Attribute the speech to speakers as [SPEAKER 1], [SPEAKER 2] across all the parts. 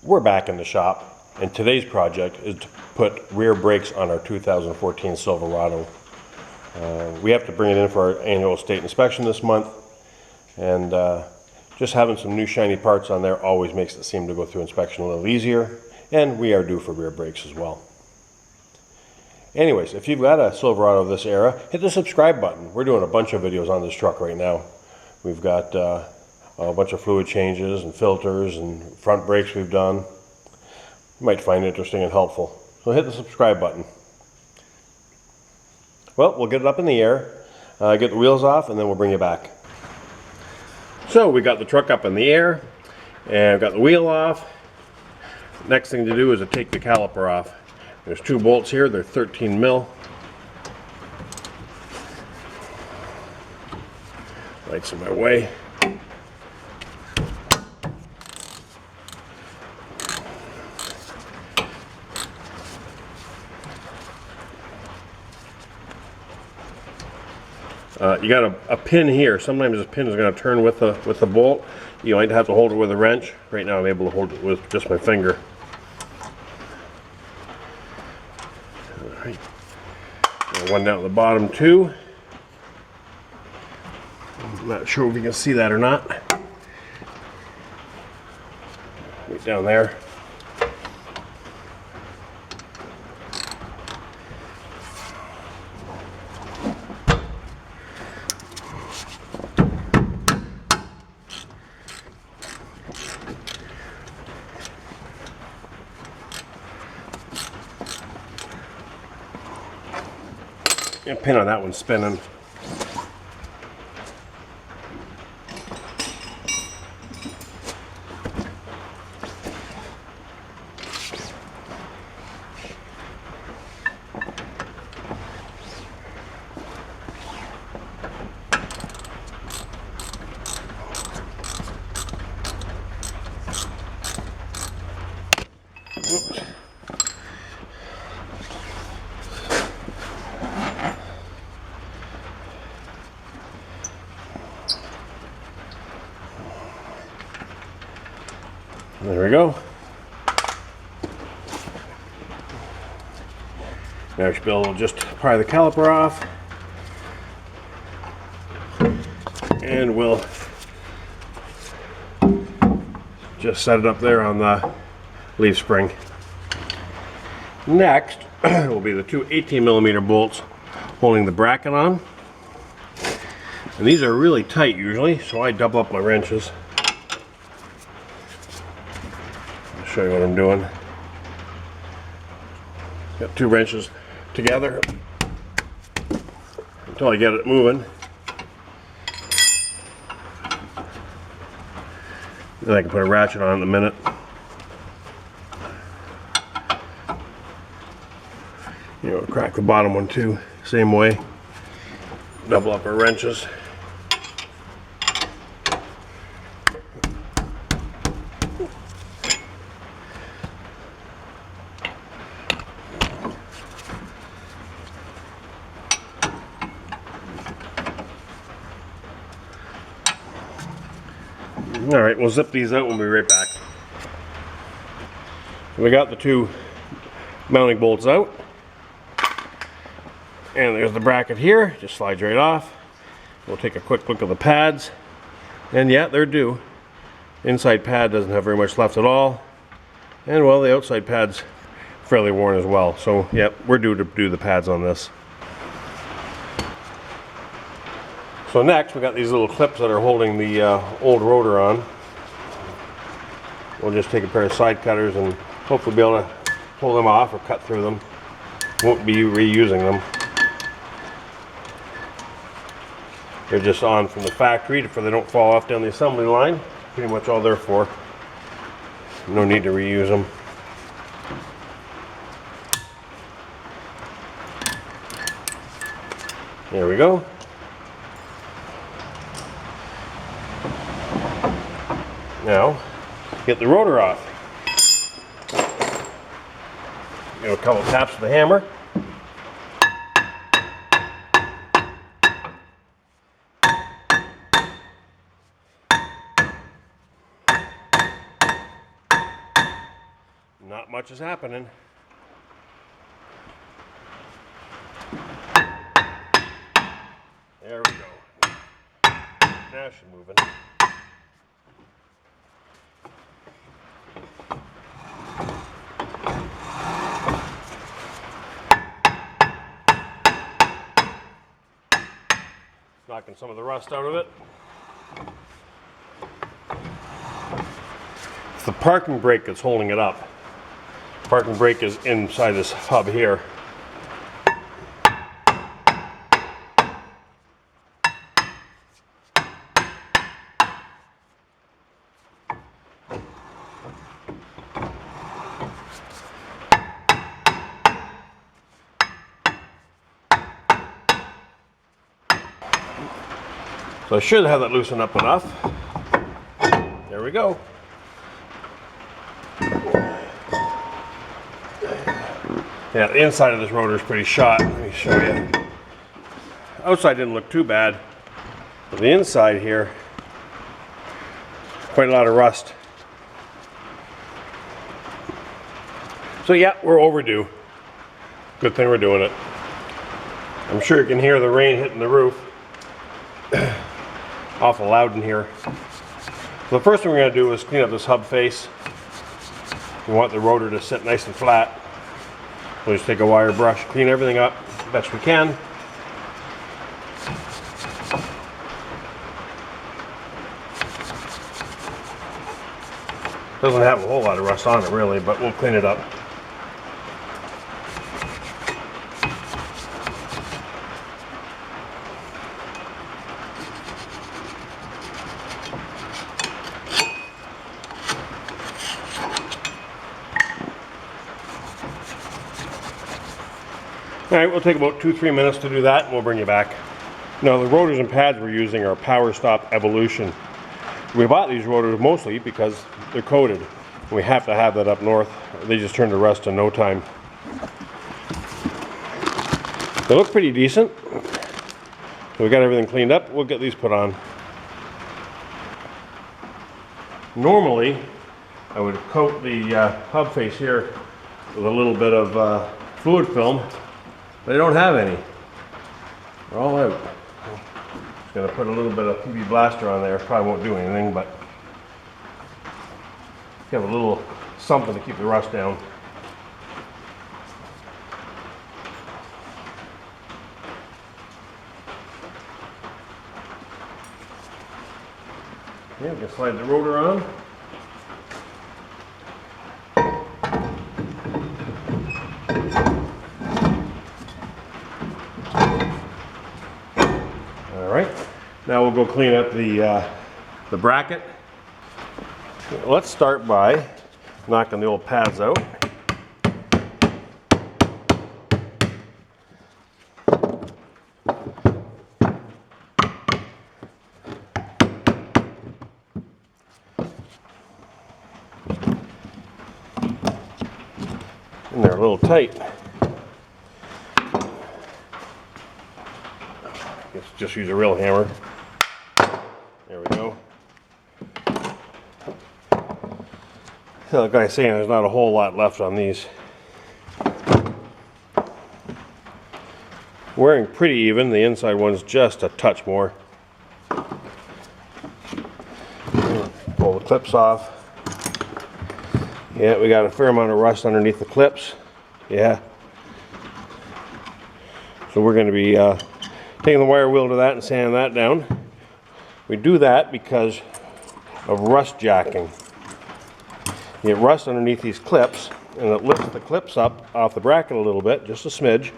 [SPEAKER 1] We're back in the shop, and today's project is to put rear brakes on our 2014 Silverado. We have to bring it in for our annual state inspection this month, and just having some new shiny parts on there always makes it seem to go through inspection a little easier, and we are due for rear brakes as well. Anyways, if you've got a Silverado of this era, hit the subscribe button. We're doing a bunch of videos on this truck right now. We've got a bunch of fluid changes and filters and front brakes we've done. You might find it interesting and helpful. So hit the subscribe button. Well, we'll get it up in the air, get the wheels off, and then we'll bring you back. So we got the truck up in the air, and I've got the wheel off. Next thing to do is to take the caliper off. There's two bolts here, they're 13 mil. Lights in my way. You got a pin here. Sometimes this pin is going to turn with the bolt. You might have to hold it with a wrench. Right now I'm able to hold it with just my finger. All right. One down at the bottom too. I'm not sure if you can see that or not. Right down there. A pin on that one's spinning. Oops. There we go. Now I should be able to just pry the caliper off, and we'll just set it up there on the leaf spring. Next will be the two 18mm bolts holding the bracket on, and these are really tight usually, so I double up my wrenches. Show you what I'm doing. Got two wrenches together until I get it moving. Then I can put a ratchet on in a minute. You know, crack the bottom one too, same way. Double up our wrenches. Alright, we'll zip these out and we'll be right back. We got the two mounting bolts out. And there's the bracket here, just slides right off. We'll take a quick look at the pads. And yeah, they're due. Inside pad doesn't have very much left at all. And well, the outside pad's fairly worn as well. So yeah, we're due to do the pads on this. So next, we got these little clips that are holding the old rotor on. We'll just take a pair of side cutters and hopefully be able to pull them off or cut through them. Won't be reusing them. They're just on from the factory so they don't fall off down the assembly line. Pretty much all they're for. No need to reuse them. There we go. Now, get the rotor off. Give it a couple taps with the hammer. not much is happening. There we go. Now she's moving. Knocking some of the rust out of it. It's the parking brake that's holding it up. The parking brake is inside this hub here. So I should have that loosened up enough. There we go. Yeah, the inside of this rotor is pretty shot. Let me show you. Outside didn't look too bad, but the inside here, quite a lot of rust. So yeah, we're overdue. Good thing we're doing it. I'm sure you can hear the rain hitting the roof. Awful loud in here. So the first thing we're going to do is clean up this hub face. We want the rotor to sit nice and flat. We'll just take a wire brush, clean everything up the best we can. Doesn't have a whole lot of rust on it really, but we'll clean it up. Alright, we'll take about 2-3 minutes to do that and we'll bring you back. Now the rotors and pads we're using are Power Stop Evolution. We bought these rotors mostly because they're coated. We have to have that up north. They just turn to rust in no time. They look pretty decent. So we got everything cleaned up. We'll get these put on. Normally, I would coat the hub face here with a little bit of fluid film. They don't have any. They're all out. Just gonna put a little bit of PB Blaster on there. Probably won't do anything, but you have a little something to keep the rust down. Okay, we can slide the rotor on. Now we'll go clean up the bracket. Let's start by knocking the old pads out. And they're a little tight. Let's just use a real hammer. There we go. So like I was saying, there's not a whole lot left on these. Wearing pretty even. The inside one's just a touch more. Pull the clips off. Yeah, we got a fair amount of rust underneath the clips. Yeah. So we're going to be taking the wire wheel to that and sanding that down. We do that because of rust jacking. You get rust underneath these clips, and it lifts the clips up off the bracket a little bit, just a smidge,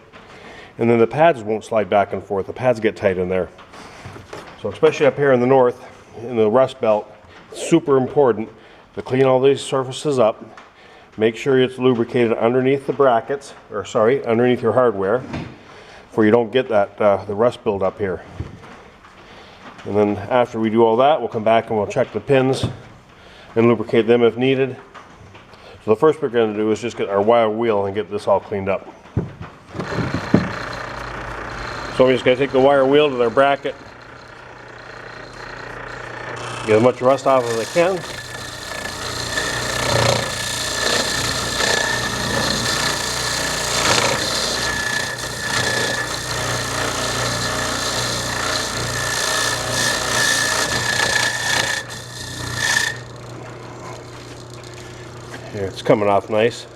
[SPEAKER 1] and then the pads won't slide back and forth. The pads get tight in there. So especially up here in the north, in the rust belt, it's super important to clean all these surfaces up. Make sure it's lubricated underneath the brackets, or sorry, underneath your hardware, for you don't get that the rust build up here. And then after we do all that, we'll come back and we'll check the pins and lubricate them if needed. So the first we're going to do is just get our wire wheel and get this all cleaned up. So we're just going to take the wire wheel to their bracket, get as much rust off as I can. Here, it's coming off nice.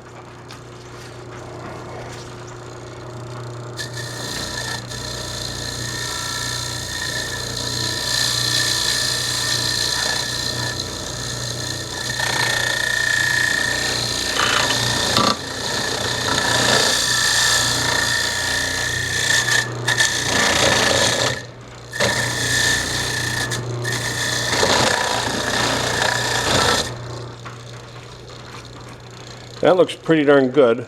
[SPEAKER 1] That looks pretty darn good,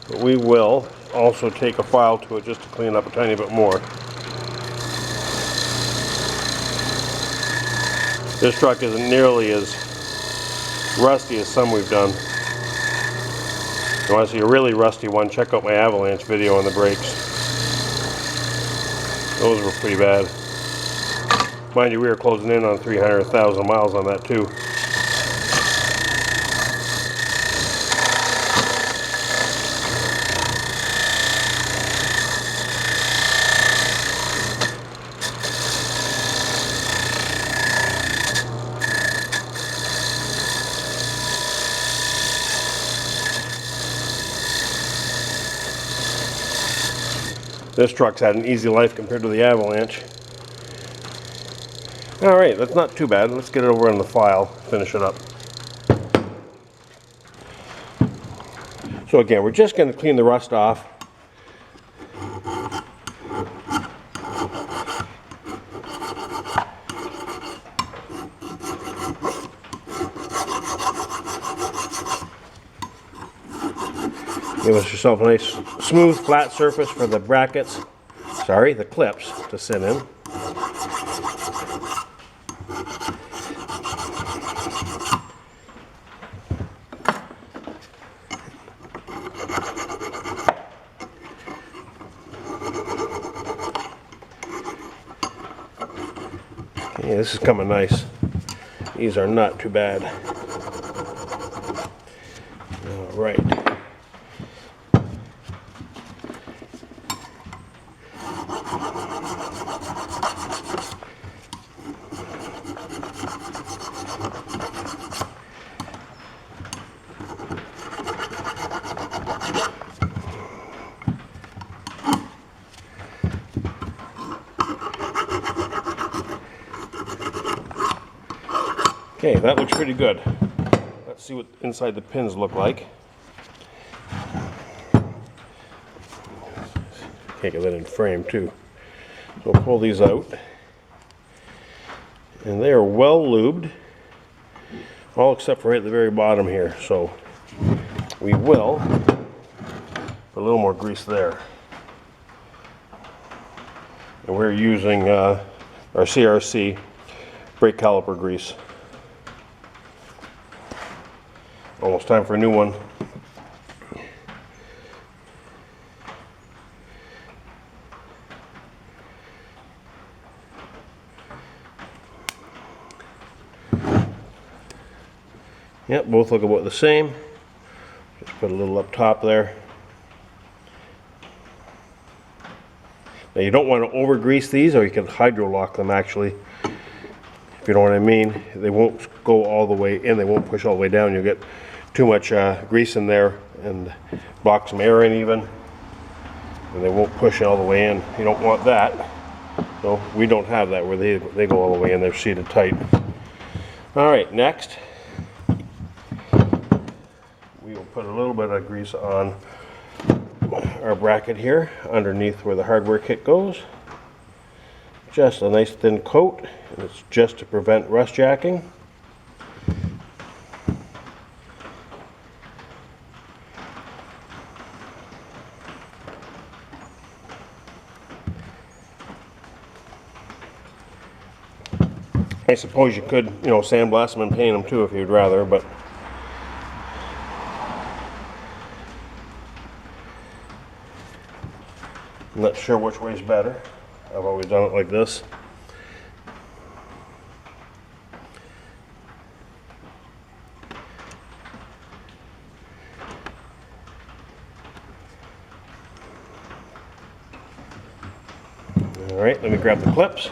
[SPEAKER 1] but we will also take a file to it just to clean up a tiny bit more. This truck isn't nearly as rusty as some we've done. If you want to see a really rusty one, check out my avalanche video on the brakes. Those were pretty bad. Mind you, we were closing in on 300,000 miles on that too. This truck's had an easy life compared to the Avalanche. Alright, that's not too bad. Let's get it over on the file, finish it up. So again, we're just going to clean the rust off. Give us yourself a nice smooth flat surface for the brackets, the clips to sit in. Okay, this is coming nice. These are not too bad. All right. Okay, that looks pretty good. Let's see what inside the pins look like. Okay, get that in frame too. So we'll pull these out. And they are well lubed, all except for right at the very bottom here. So we will put a little more grease there. And we're using our CRC brake caliper grease. Almost time for a new one. Yep, both look about the same. Just put a little up top there. Now you don't want to over grease these, or you can hydro lock them actually. If you know what I mean. They won't go all the way in, they won't push all the way down. You'll get too much grease in there and block some air in even, and they won't push all the way in. You don't want that. So we don't have that where they go all the way in, they're seated tight. Alright, next we will put a little bit of grease on our bracket here underneath where the hardware kit goes. Just a nice thin coat, and it's just to prevent rust jacking. I suppose you could, sandblast them and paint them too if you'd rather, but I'm not sure which way is better. I've always done it like this. All right, let me grab the clips.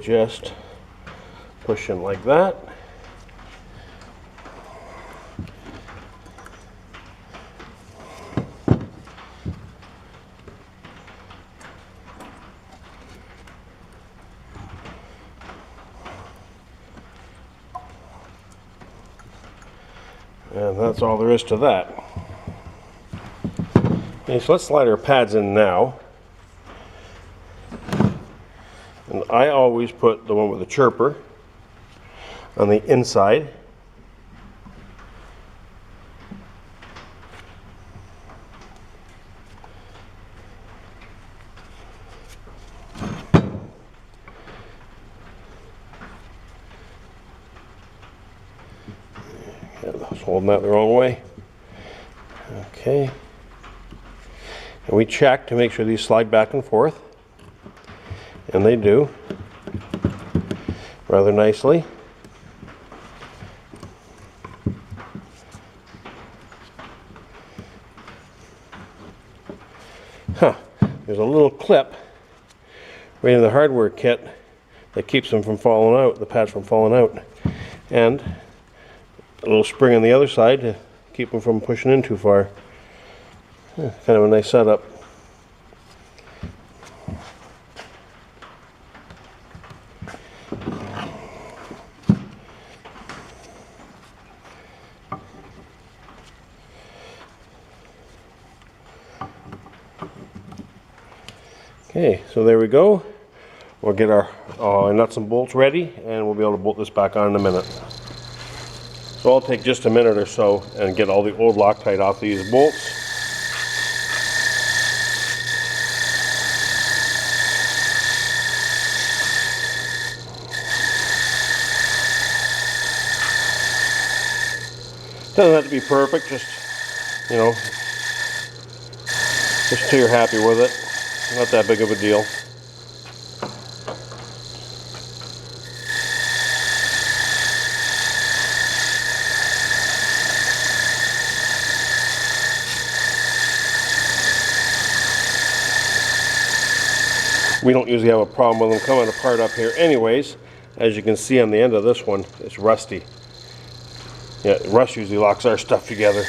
[SPEAKER 1] just push in like that. And that's all there is to that. Okay, so let's slide our pads in now. And I always put the one with the chirper on the inside. I was holding that the wrong way. Okay. And we check to make sure these slide back and forth. And they do. Rather nicely. There's a little clip right in the hardware kit that keeps them from falling out, the pads from falling out. And a little spring on the other side to keep them from pushing in too far. Kind of a nice setup. Okay, so there we go. We'll get our nuts and bolts ready, and we'll be able to bolt this back on in a minute. So I'll take just a minute or so and get all the old Loctite off these bolts. Doesn't have to be perfect, just, you know, just till you're happy with it. Not that big of a deal. We don't usually have a problem with them coming apart up here anyways. As you can see on the end of this one, it's rusty. Yeah, rust usually locks our stuff together.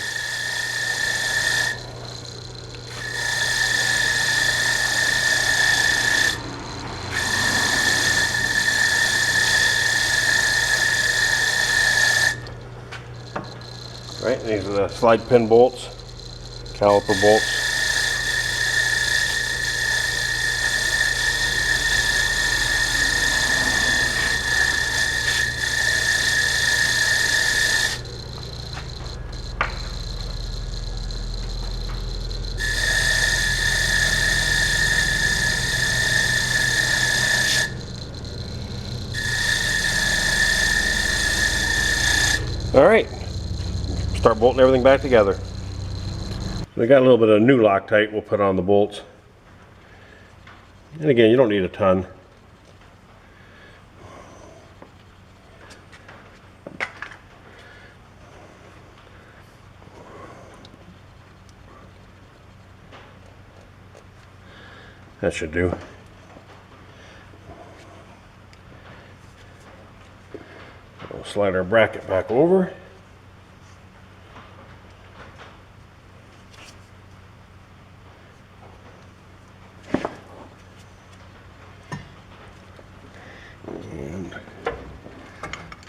[SPEAKER 1] Right, and these are the slide pin bolts, caliper bolts. All right, start bolting everything back together. We got a little bit of new Loctite we'll put on the bolts. And again, you don't need a ton. That should do. We'll slide our bracket back over. And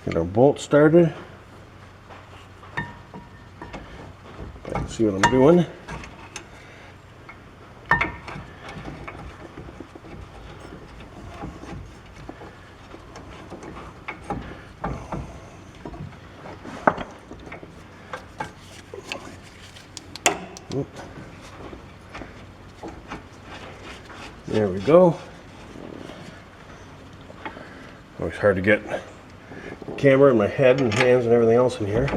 [SPEAKER 1] get our bolt started. I can see what I'm doing. There we go. Always hard to get the camera and my head and hands and everything else in here.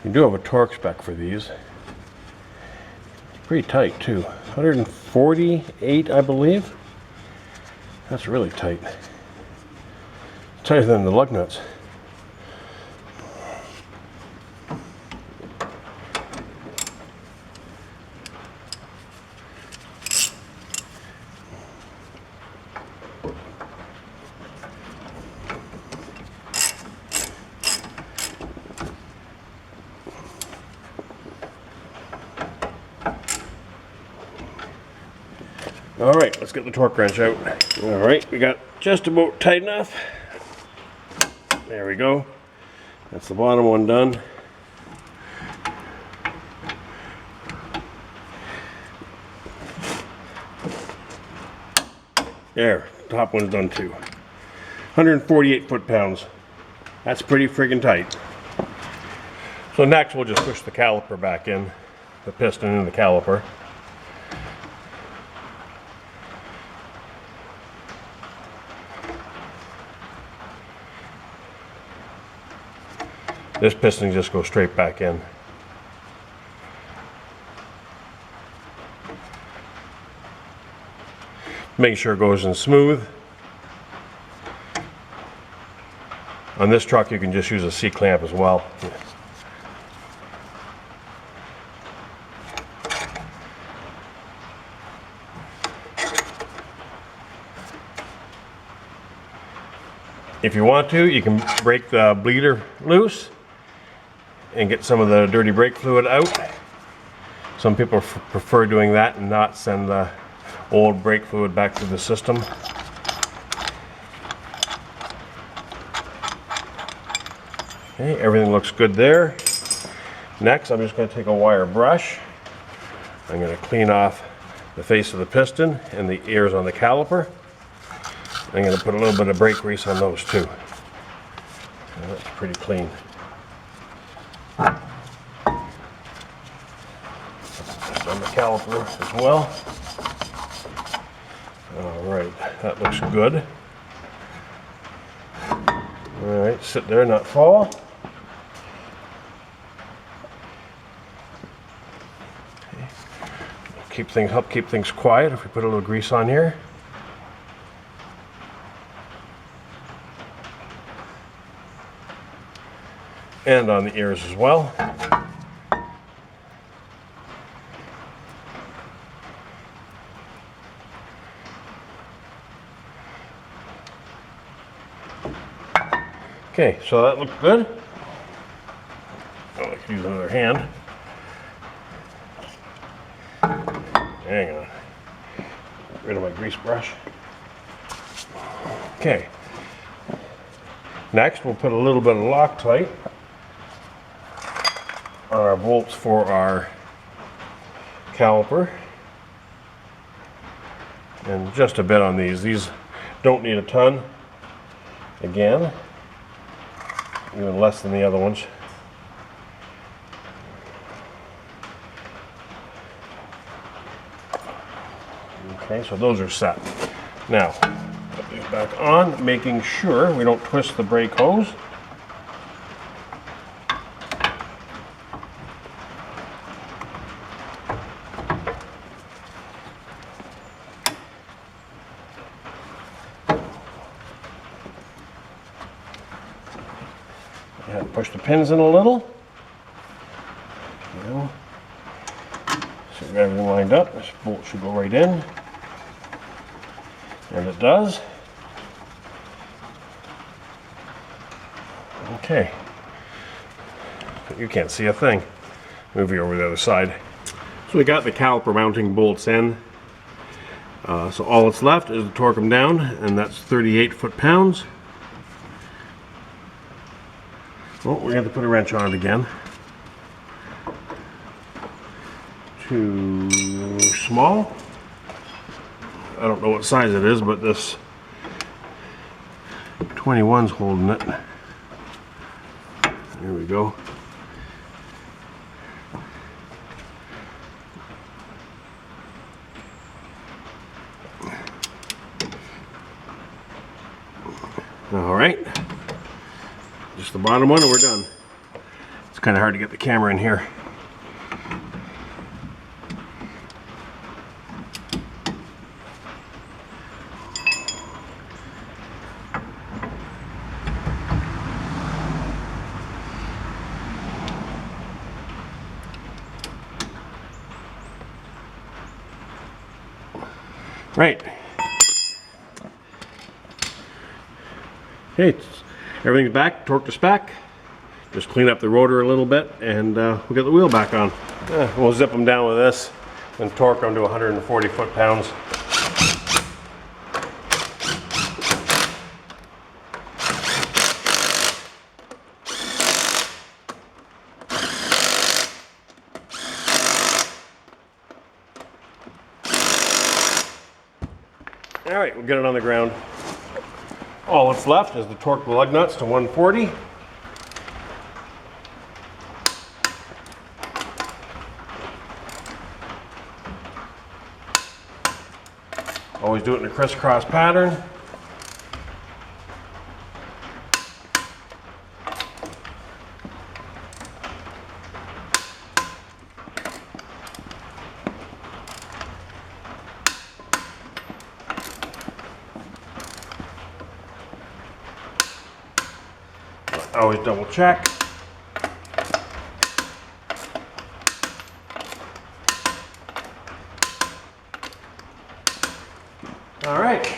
[SPEAKER 1] You do have a torque spec for these. It's pretty tight too. 148, I believe. That's really tight. Tighter than the lug nuts. All right, let's get the torque wrench out. All right, we got just about tight enough. There we go. That's the bottom one done. There, top one's done too. 148 foot-pounds. That's pretty friggin' tight. So next we'll just push the caliper back in, the piston in the caliper. This piston just goes straight back in. Make sure it goes in smooth. On this truck you can just use a C-clamp as well. If you want to, you can break the bleeder loose and get some of the dirty brake fluid out. Some people prefer doing that and not send the old brake fluid back to the system. Okay, everything looks good there. Next, I'm just going to take a wire brush. I'm going to clean off the face of the piston and the ears on the caliper. I'm going to put a little bit of brake grease on those too. That's pretty clean. Just on the caliper as well. Alright, that looks good. Alright, sit there, not fall. Okay. Help keep things quiet if we put a little grease on here. And on the ears as well. Okay, so that looked good. Oh, I could use another hand. Hang on. Get rid of my grease brush. Okay. Next, we'll put a little bit of Loctite on our bolts for our caliper. And just a bit on these. These don't need a ton. Again, even less than the other ones. Okay, so those are set. Now, put these back on, making sure we don't twist the brake hose. I have to push the pins in a little. So we've got everything lined up. This bolt should go right in. And it does. Okay. You can't see a thing. Move you over the other side. So we got the caliper mounting bolts in. So all that's left is to torque them down, and that's 38 foot-pounds. Well, we're going to put a wrench on it again. Too small. I don't know what size it is, but this 21's holding it. There we go. All right. Just the bottom one and we're done. It's kind of hard to get the camera in here. Right. Okay, everything's back, torqued us back. Just clean up the rotor a little bit and we'll get the wheel back on. We'll zip them down with this and torque them to 140 foot-pounds. All right, we'll get it on the ground. All that's left is to torque the lug nuts to 140. Always do it in a crisscross pattern. Always double check. All right.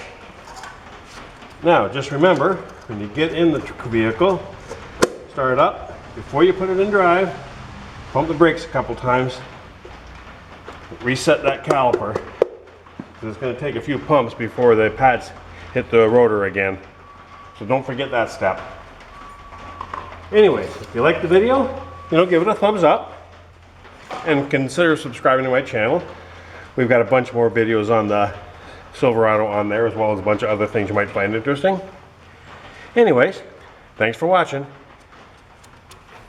[SPEAKER 1] Now, just remember, when you get in the vehicle, start it up. Before you put it in drive, pump the brakes a couple times. Reset that caliper. It's going to take a few pumps before the pads hit the rotor again. So don't forget that step. Anyways, if you like the video, give it a thumbs up and consider subscribing to my channel. We've got a bunch more videos on the Silverado on there, as well as a bunch of other things you might find interesting. Anyways, thanks for watching.